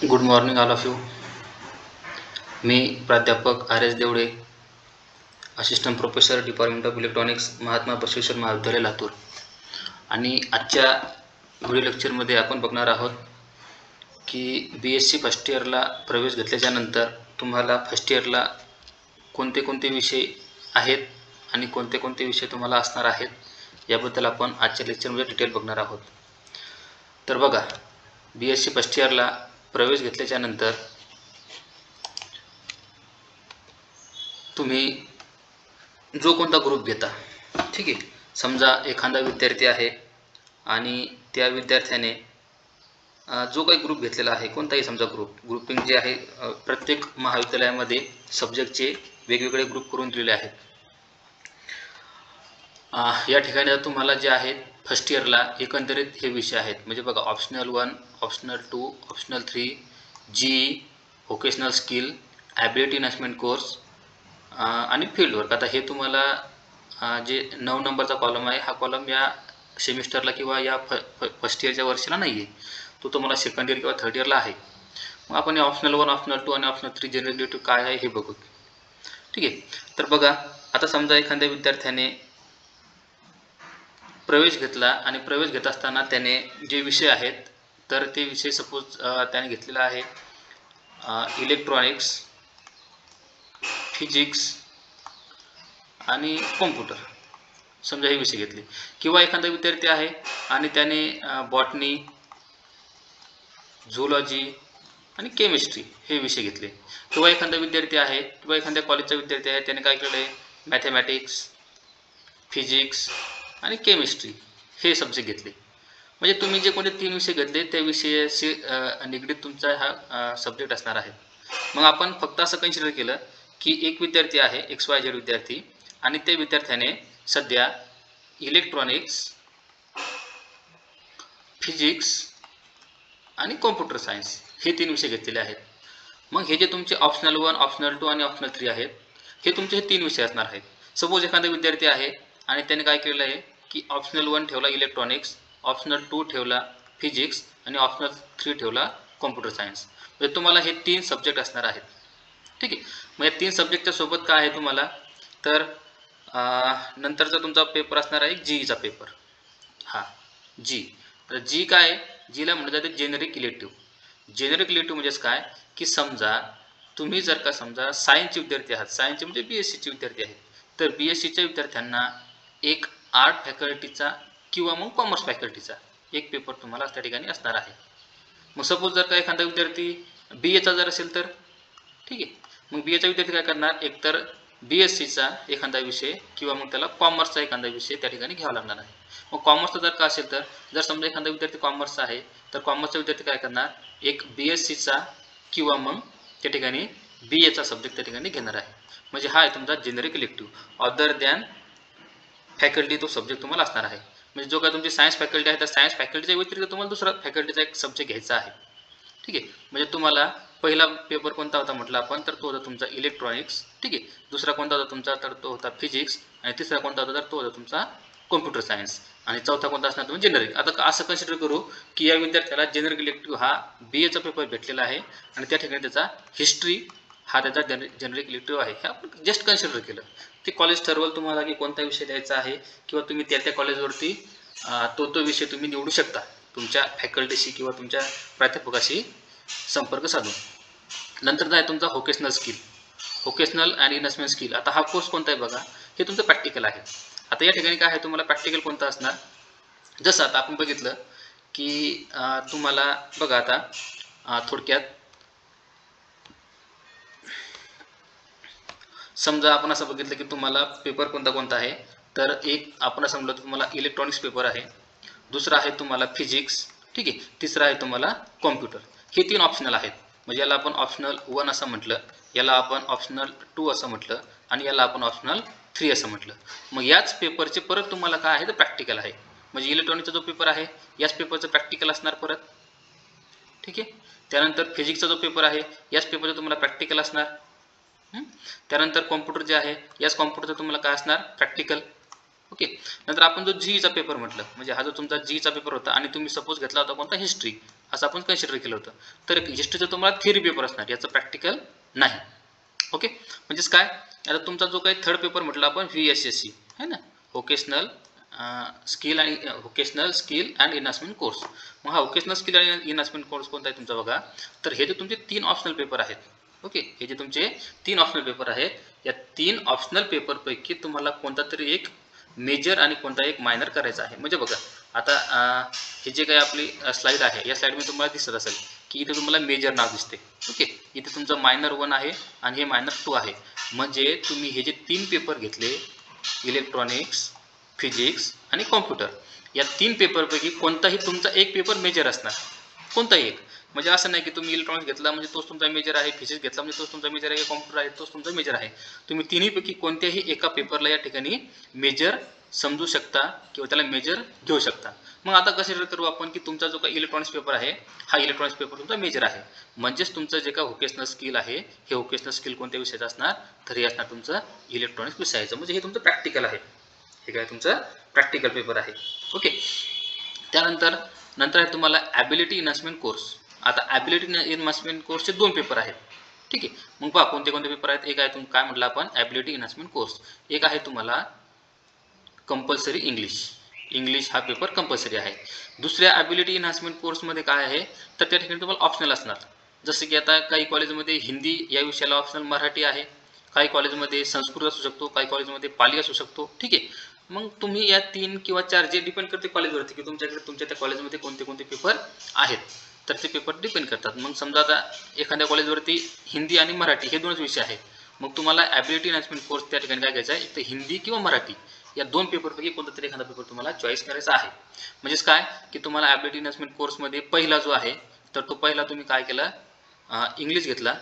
Good morning all of you. मी प्राध्यापक R S Devade, assistant professor department of electronics, Mahatma Basaveshwar Mahavidyalaya Latur. आणि आजच्या व्हिडिओ लेक्चरमध्ये आपण बघणार आहोत की BSc फर्स्ट इयरला प्रवेश घेतल्याच्यानंतर तुम्हाला फर्स्ट इयरला कोणते कोणते विषय आहेत आणि कोणते कोणते विषय तुम्हाला असणार आहेत याबद्दल आपण आजच्या लेक्चरमध्ये डिटेल बघणार आहोत. तर बघा, BSc फर्स्ट इयरला प्रवेश घेतल्याच्यानंतर तुम्ही जो कोणता ग्रुप घेता, ठीक आहे. समजा एखादा विद्यार्थी आहे आणि त्या विद्यार्थ्याने जो काही ग्रुप घेतलेला आहे, कोणताही समजा ग्रुपिंग जे आहे, प्रत्येक महाविद्यालयामध्ये सब्जेक्टचे वेगवेगळे ग्रुप करून दिलेले आहेत. या ठिकाणी तुम्हाला जे आहेत फर्स्ट इयरला एकंदरीत हे विषय आहेत. म्हणजे बघा, ऑप्शनल 1, ऑप्शनल 2, ऑप्शनल 3, जी, vocational skill, ability enhancement course आणि फील्ड वर्क. आता हे तुम्हाला जे 9 नंबरचा कॉलम आहे, हा कॉलम या सेमिस्टरला किंवा या फर्स्ट इयरच्या वर्षाला नाही आहे, तो तुम्हाला सेकंड इयर किंवा थर्ड इयरला आहे. मग आपण या ऑप्शनल 1, ऑप्शनल 2 आणि ऑप्शनल 3 जनरल इलेक्टिव्ह काय आहे हे बघू, ठीक आहे. तर बघा, आता समजा एखाद्या विद्यार्थ्याने प्रवेश घेतला आणि प्रवेश घेत असताना त्याने जे विषय आहेत, तर ते विषय सपोज त्याने घेतलेला आहे इलेक्ट्रॉनिक्स, फिजिक्स आणि कॉम्प्युटर, समजा हे विषय घेतले. किंवा एखादा विद्यार्थी आहे आणि त्याने बॉटनी, झूलॉजी आणि केमिस्ट्री हे विषय घेतले. किंवा एखादा विद्यार्थी आहे किंवा एखाद्या कॉलेजचा विद्यार्थी आहे, त्याने काय केलं आहे, मॅथमॅटिक्स, फिजिक्स आणि केमिस्ट्री हे सब्जेक्ट घेतले. म्हणजे तुम्ही जे कोणते 3 विषय घेतले त्या विषयाशी निगडीत तुमचा हा सब्जेक्ट असणार आहे. मग आपण फक्त असं कन्सिडर केलं की एक विद्यार्थी आहे, XYZ विद्यार्थी, आणि त्या विद्यार्थ्याने सध्या इलेक्ट्रॉनिक्स, फिजिक्स आणि कॉम्प्युटर सायन्स हे 3 विषय घेतलेले आहेत. मग हे जे तुमचे ऑप्शनल 1, ऑप्शनल 2 आणि ऑप्शनल 3 आहेत, हे तुमचे हे 3 विषय असणार आहेत. सपोज एखादा विद्यार्थी आहे आणि त्याने काय केलेलं आहे की ऑप्शनल 1 ठेवला इलेक्ट्रॉनिक्स, ऑप्शनल 2 ठेवला फिजिक्स आणि ऑप्शनल 3 ठेवला कॉम्प्युटर सायन्स. म्हणजे तुम्हाला हे 3 सब्जेक्ट असणार आहेत, ठीक आहे. मग या 3 सब्जेक्टच्या सोबत काय आहे तुम्हाला, तर नंतरचा तुमचा पेपर असणार आहे जीईचा पेपर. जी. तर जी काय, जीला म्हटलं जाते जेनेरिक इलेक्टिव्ह. जेनेरिक इलेक्टिव्ह म्हणजेच काय की समजा तुम्ही जर का समजा सायन्सचे विद्यार्थी आहात, सायन्सचे म्हणजे BScचे विद्यार्थी आहेत, तर BScच्या विद्यार्थ्यांना एक आर्ट फॅकल्टीचा किंवा मग कॉमर्स फॅकल्टीचा एक पेपर तुम्हाला त्या ठिकाणी असणार आहे. मग सपोज जर का एखादा विद्यार्थी BAचा जर असेल तर ठीक आहे, मग BAचा विद्यार्थी काय करणार, एकतर BScचा एखादा विषय किंवा मग त्याला कॉमर्सचा एखादा विषय त्या ठिकाणी घ्यावा लागणार आहे. मग कॉमर्सचा जर का असेल तर, जर समजा एखादा विद्यार्थी कॉमर्सचा आहे, तर कॉमर्सचा विद्यार्थी काय करणार, एक BScचा किंवा मग त्या ठिकाणी BAचा सब्जेक्ट त्या ठिकाणी घेणार आहे. म्हणजे हा आहे तुमचा generic elective. Other than faculty तो सब्जेक्ट तुम्हाला असणार आहे. म्हणजे जो काय तुमची सायन्स फॅकल्टी आहे, त्या सायन्स फॅकल्टीच्या व्यतिरिक्त तुम्हाला दुसरा फॅकल्टीचा एक सब्जेक्ट घ्यायचा आहे, ठीक आहे. म्हणजे तुम्हाला पहिला पेपर कोणता होता म्हटलं आपण, तर तो होता तुमचा इलेक्ट्रॉनिक्स, ठीक आहे. दुसरा कोणता होता तुमचा, तर तो होता फिजिक्स. आणि तिसरा कोणता होता, तर तो होता तुमचा कॉम्प्युटर सायन्स. आणि चौथा कोणता असणार तुम्ही जेनेरिक. आता असं कन्सिडर करू की या विद्यार्थ्याला जेनेरिक इलेक्टिव्ह हा BAचा पेपर भेटलेला आहे आणि त्या ठिकाणी त्याचा हिस्ट्री हा त्याचा जेनेरिक इलेक्टिव्ह आहे. हे आपण जस्ट कन्सिडर केलं. ते कॉलेज ठरवलं तुम्हाला की कोणता विषय द्यायचा आहे, किंवा तुम्ही त्या कॉलेजवरती तो विषय तुम्ही निवडू शकता तुमच्या फॅकल्टीशी किंवा तुमच्या प्राध्यापकाशी संपर्क साधून. नंतर आहे तुमचा vocational skill, vocational and enhancement skill. आता हा कोर्स कोणता आहे बघा, हे तुमचं प्रॅक्टिकल आहे. आता या ठिकाणी काय आहे, तुम्हाला प्रॅक्टिकल कोणतं असणार, जसं आता आपण बघितलं की तुम्हाला बघा आता थोडक्यात समजा आपण असं बघितलं की तुम्हाला पेपर कोणता कोणता आहे, तर एक आपण असं म्हणलं तुम्हाला इलेक्ट्रॉनिक्स पेपर आहे, दुसरा आहे तुम्हाला फिजिक्स, ठीक आहे, तिसरा आहे तुम्हाला कॉम्प्युटर. हे 3 ऑप्शनल आहेत. म्हणजे याला आपण ऑप्शनल 1 असं म्हटलं, याला आपण ऑप्शनल 2 असं म्हटलं आणि याला आपण ऑप्शनल 3 असं म्हटलं. मग याच पेपरचे परत तुम्हाला काय आहे, तर प्रॅक्टिकल आहे. म्हणजे इलेक्ट्रॉनिक्सचा जो पेपर आहे याच पेपरचं प्रॅक्टिकल असणार परत, ठीक आहे. त्यानंतर फिजिक्सचा जो पेपर आहे याच पेपरचं तुम्हाला प्रॅक्टिकल असणार. त्यानंतर कॉम्प्युटर जे आहे याच कॉम्प्युटरचं तुम्हाला काय असणार, प्रॅक्टिकल. ओके. नंतर आपण जो जीईचा पेपर म्हटलं, म्हणजे हा जो तुमचा जीईचा पेपर होता आणि तुम्ही सपोज घेतला होता कोणता, हिस्ट्री, असं आपण कन्सिडर केलं होतं. तर हिस्ट्रीचं तुम्हाला थिअरी पेपर असणार, याचं प्रॅक्टिकल नाही. ओके, म्हणजेच काय, आता तुमचा जो काही थर्ड पेपर म्हटलं आपण VSSC आहे ना, vocational skill and enhancement course. मग हा vocational skill and enhancement course कोणता आहे तुमचा बघा, तर हे जे तुमचे 3 ऑप्शनल पेपर आहेत. ओके, हे जे तुमचे 3 ऑप्शनल पेपर आहेत, या 3 ऑप्शनल पेपरपैकी तुम्हाला कोणता तरी एक मेजर आणि कोणता एक मायनर करायचा आहे. म्हणजे बघा आता हे जे काही आपली स्लाईड आहे, या स्लाईडमध्ये तुम्हाला दिसत असेल की इथे तुम्हाला मेजर नाव दिसते. ओके, इथे तुमचं मायनर 1 आहे आणि हे मायनर 2 आहे. म्हणजे तुम्ही हे जे 3 पेपर घेतले, इलेक्ट्रॉनिक्स, फिजिक्स आणि कॉम्प्युटर, या 3 पेपरपैकी कोणताही तुमचा एक पेपर मेजर असणार, कोणताही एक. म्हणजे असं नाही की तुम्ही इलेक्ट्रॉनिक्स घेतला म्हणजे तोच तुमचा मेजर आहे, फिजिक्स घेतला म्हणजे तोच तुमचा मेजर आहे, कॉम्प्युटर आहे तोच तुमचा मेजर आहे. तुम्ही तिन्हीपैकी कोणत्याही एका पेपरला या ठिकाणी मेजर समजू शकता किंवा त्याला मेजर घेऊ शकता. मग आता कन्सिडर करू आपण की तुमचा जो काही इलेक्ट्रॉनिक्स पेपर आहे, हा इलेक्ट्रॉनिक्स पेपर तुमचा मेजर आहे. म्हणजेच तुमचं जे काही व्होकेशनल स्किल आहे, हे व्होकेशनल स्किल कोणत्या विषयाचं असणार, तर हे असणार तुमचं इलेक्ट्रॉनिक्स विषयाचं. म्हणजे हे तुमचं प्रॅक्टिकल आहे, हे काय तुमचं प्रॅक्टिकल पेपर आहे. ओके, त्यानंतर आहे तुम्हाला ॲबिलिटी इन्हान्समेंट कोर्स. आता ॲबिलिटी इन्हान्समेंट कोर्सचे 2 पेपर आहेत. ठीक आहे, मग पहा कोणते कोणते पेपर आहेत. एक आहे काय म्हटलं आपण ॲबिलिटी इन्हान्समेंट कोर्स, एक आहे तुम्हाला कंपल्सरी इंग्लिश हा पेपर कंपल्सरी आहे. दुसऱ्या ॲबिलिटी इन्हान्समेंट कोर्समध्ये काय आहे, तर त्या ठिकाणी तुम्हाला ऑप्शनल असणार. जसं की आता काही कॉलेजमध्ये हिंदी या विषयाला ऑप्शनल मराठी आहे, काही कॉलेजमध्ये संस्कृत असू शकतो, काही कॉलेजमध्ये पाली असू शकतो. ठीक आहे, मग तुम्ही या 3 किंवा 4 जे डिपेंड करते कॉलेजवरती की तुमच्याकडे तुमच्या त्या कॉलेजमध्ये कोणते कोणते पेपर आहेत, तर ते पेपर डिपेंड करतात. मग समजा आता एखाद्या कॉलेजवरती हिंदी आणि मराठी हे 2च विषय आहेत, मग तुम्हाला ॲबिलिटी इन्हान्समेंट कोर्स त्या ठिकाणी काय घ्यायचा आहे, एक तर हिंदी किंवा मराठी या 2 पेपरपैकी कोणता तरी एखादा पेपर तुम्हाला चॉईस करायचा आहे. म्हणजेच काय की तुम्हाला ॲबिलिटी इन्हान्समेंट कोर्समध्ये पहिला जो आहे, तर तो पहिला तुम्ही काय केला, इंग्लिश घेतला.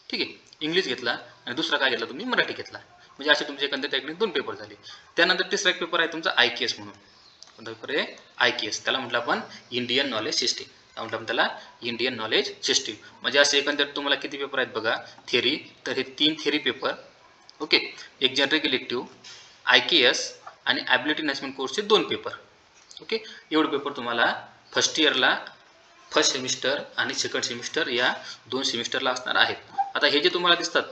ठीक आहे, इंग्लिश घेतला आणि दुसरा काय घेतला तुम्ही, मराठी घेतला. म्हणजे असे तुमचे एकंदरीत टेक्निक 2 पेपर झाले. त्यानंतर तिसरा एक पेपर आहे तुमचा IKS म्हणून. कोणता पेपर आहे, IKS. त्याला म्हटलं आपण इंडियन नॉलेज सिस्टीम. काय म्हटलं आपण त्याला, इंडियन नॉलेज सिस्टीम. म्हणजे असे एकंदरीत तुम्हाला किती पेपर आहेत बघा, थेरी, तर हे 3 थेरी पेपर. ओके, एक जनरल इलेक्टिव्ह, IKS आणि ॲबिलिटी इन्हान्समेंट कोर्सचे 2 पेपर. ओके, एवढे पेपर तुम्हाला फर्स्ट इयरला, फर्स्ट सेमिस्टर आणि सेकंड सेमिस्टर या 2 सेमिस्टरला असणार आहेत. आता हे जे तुम्हाला दिसतात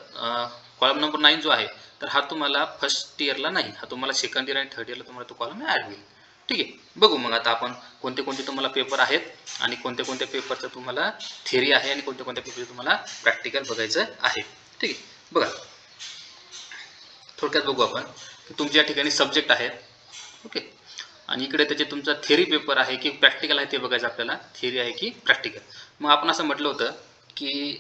कॉलम नंबर 9 जो आहे, तर हा तुम्हाला फर्स्ट इयरला नाही, हा तुम्हाला सेकंड इयर आणि थर्ड इयरला तुम्हाला तो कॉलम ॲड होईल. ठीक आहे, बघू मग आता आपण कोणते कोणते तुम्हाला पेपर आहेत आणि कोणत्या कोणत्या पेपरचं तुम्हाला थेरी आहे आणि कोणत्या कोणत्या पेपरचं तुम्हाला प्रॅक्टिकल बघायचं आहे. ठीक आहे, बघा थोडक्यात बघू आपण की तुमच्या या ठिकाणी सब्जेक्ट आहेत. ओके, आणि इकडे त्याचे तुमचा थेरी पेपर आहे की प्रॅक्टिकल आहे ते बघायचं आपल्याला, थेरी आहे की प्रॅक्टिकल. मग आपण असं म्हटलं होतं की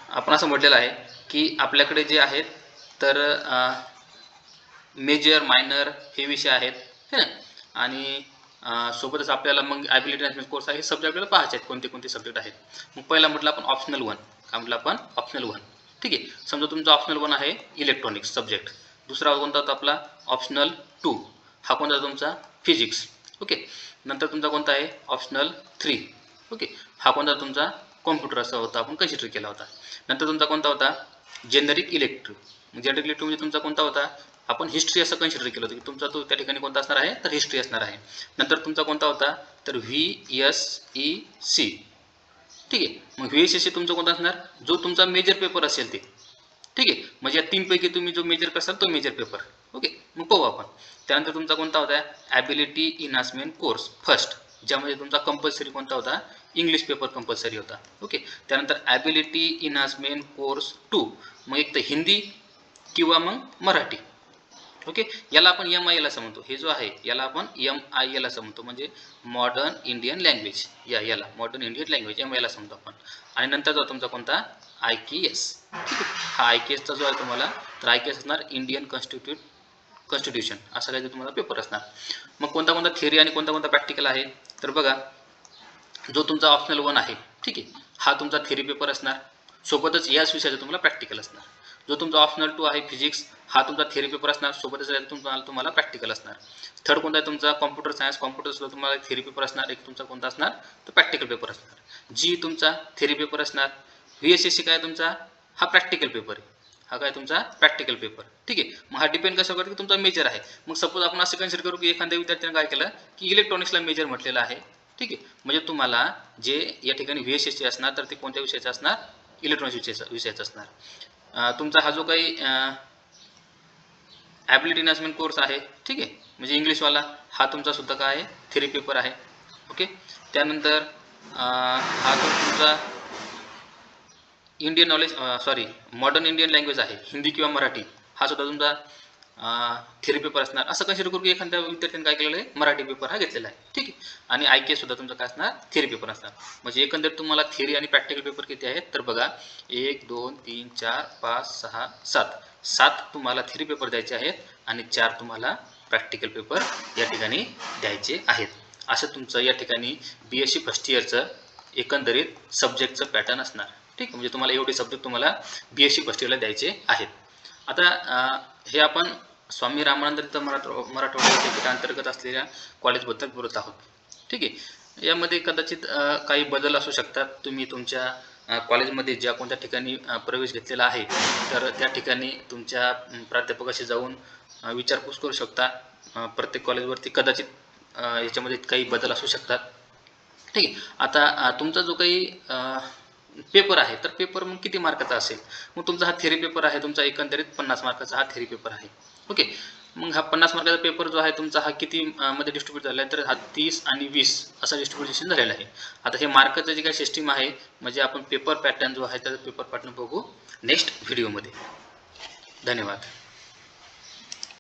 आपण असं म्हटलेलं आहे की आपल्याकडे जे आहेत तर मेजर मायनर हे विषय आहेत है ना, आणि सोबतच आपल्याला मग ॲबिलिटी इन्हान्समेंट कोर्स आहे, हे सब्जेक्ट आपल्याला पाहायचे आहेत कोणते कोणते सब्जेक्ट आहेत. मग पहिला म्हटलं आपण ऑप्शनल 1. काय म्हटलं आपण, ऑप्शनल 1. ठीक आहे, समजा तुमचा ऑप्शनल 1 आहे इलेक्ट्रॉनिक्स सब्जेक्ट. दुसरा कोणता होता आपला ऑप्शनल 2, हा कोणता तुमचा फिजिक्स. ओके, नंतर तुमचा कोणता आहे ऑप्शनल 3. ओके, हा कोणता तुमचा कॉम्प्युटर असा होता, आपण कन्सिडर केला होता. नंतर तुमचा कोणता होता जेनरिक इलेक्टिव्ह. जेनरिक इलेक्टिव्ह म्हणजे तुमचा कोणता होता, आपण हिस्ट्री असं कन्सिडर केलं होतं की तुमचा तो त्या ठिकाणी कोणता असणार आहे, तर हिस्ट्री असणार आहे. नंतर तुमचा कोणता होता, तर VSEC. ठीक आहे, मग VSEC तुमचा कोणता असणार, जो तुमचा मेजर पेपर असेल ते. ठीक आहे, म्हणजे या 3 पैकी तुम्ही जो मेजर करसाल तो मेजर पेपर. ओके, मग पाहू आपण. त्यानंतर तुमचा कोणता होता ॲबिलिटी इन्हान्समेंट कोर्स फर्स्ट, ज्यामध्ये तुमचा कंपल्सरी कोणता होता, इंग्लिश पेपर कंपल्सरी होता. ओके, त्यानंतर ॲबिलिटी इन्हान्समेंट कोर्स 2, मग एक तर हिंदी किंवा मग मराठी. ओके, याला आपण MIL असं म्हणतो. हे जो आहे याला आपण MIL असं म्हणतो, म्हणजे मॉडर्न इंडियन लँग्वेज. याला मॉडर्न इंडियन लँग्वेज MIL असं म्हणतो आपण. आणि नंतर जो तुमचा कोणता IKS. ठीक आहे, हा IKSचा जो आहे तुम्हाला, तर IKS असणार इंडियन कॉन्स्टिट्यूशन, असा काही तुम्हाला पेपर असणार. मग कोणता कोणता थिअरी आणि कोणता कोणता प्रॅक्टिकल आहे, तर बघा जो तुमचा ऑप्शनल 1 आहे, ठीक आहे, हा तुमचा थिअरी पेपर असणार, सोबतच याच विषयाचं तुम्हाला प्रॅक्टिकल असणार. जो तुमचा ऑप्शनल 2 आहे फिजिक्स, हा तुमचा थिअरी पेपर असणार, सोबतच तुम्हाला प्रॅक्टिकल असणार. थर्ड कोणता आहे तुमचा कॉम्प्युटर सायन्स, कॉम्प्युटरसुद्धा तुम्हाला थिअरी पेपर असणार, एक तुमचा कोणता असणार, तर प्रॅक्टिकल पेपर असणार. जी तुमचा थिअरी पेपर असणार. VSEC काय तुमचा, हा प्रॅक्टिकल पेपर आहे. हा काय तुमचा प्रॅक्टिकल पेपर. ठीक आहे. मग हा डिपेंड कसं करतो की तुमचा मेजर आहे. मग सपोज आपण असं कन्सिडर करू की एखाद्या विद्यार्थ्याने काय केलं की इलेक्ट्रॉनिक्सला मेजर म्हटलेलं आहे. ठीक आहे. म्हणजे तुम्हाला जे या ठिकाणी VSSचे असणार तर ते कोणत्या विषयाचं असणार, इलेक्ट्रॉनिक्स विषयाचं असणार. तुमचा हा जो काही ॲबिलिटी एनहान्समेंट कोर्स आहे, ठीक आहे, म्हणजे इंग्लिशवाला, हा तुमचा सुद्धा काय आहे, थेरी पेपर आहे. ओके. त्यानंतर हा जो तुमचा Indian knowledge modern Indian language आहे, हिंदी किंवा मराठी, हा सुद्धा तुमचा थेरी पेपर असणार. असं कन्सिडर करू की एखाद्या विद्यार्थ्याने काय केलेलं आहे, मराठी पेपर हा घेतलेला आहे. ठीक आहे. आणि IKS सुद्धा तुमचा काय असणार, थेरी पेपर असणार. म्हणजे एकंदरीत तुम्हाला थेरी आणि प्रॅक्टिकल पेपर किती आहेत तर बघा, 1 2 3 4 5 6 7 तुम्हाला थेरी पेपर द्यायचे आहेत आणि 4 तुम्हाला प्रॅक्टिकल पेपर या ठिकाणी द्यायचे आहेत. असं तुमचं या ठिकाणी BSc फर्स्ट इयरचं एकंदरीत सब्जेक्टचं पॅटर्न असणार. ठीक आहे. म्हणजे तुम्हाला एवढे सब्जेक्ट तुम्हाला BSc फर्स्ट इयरला द्यायचे आहेत. आता हे आपण स्वामी रामानंद तीर्थ मराठवाडा विद्यापीठ अंतर्गत असलेल्या कॉलेजबद्दल बोलत आहोत. ठीक आहे. यामध्ये कदाचित काही बदल असू शकतात. तुम्ही तुमच्या कॉलेजमध्ये ज्या कोणत्या ठिकाणी प्रवेश घेतलेला आहे तर त्या ठिकाणी तुमच्या प्राध्यापकाशी जाऊन विचारपूस करू शकता. प्रत्येक कॉलेजवरती कदाचित याच्यामध्ये काही बदल असू शकतात. ठीक आहे. आता तुमचा जो काही पेपर आहे तर पेपर मग किती मार्काचा असेल. मग तुमचा हा थेरी पेपर आहे, तुमचा एकंदरीत 50 मार्काचा हा थेरी पेपर आहे. ओके. मग हा 50 मार्काचा पेपर जो आहे तुमचा हा किती मध्ये डिस्ट्रीब्यूट झाला आहे तर हा 30 आणि 20 असं डिस्ट्रीब्युशन झालेलं आहे. आता हे मार्काचं जे काही सिस्टीम आहे म्हणजे आपण पेपर पॅटर्न जो आहे त्याचा पेपर पॅटर्न बघू नेक्स्ट व्हिडिओमध्ये. धन्यवाद.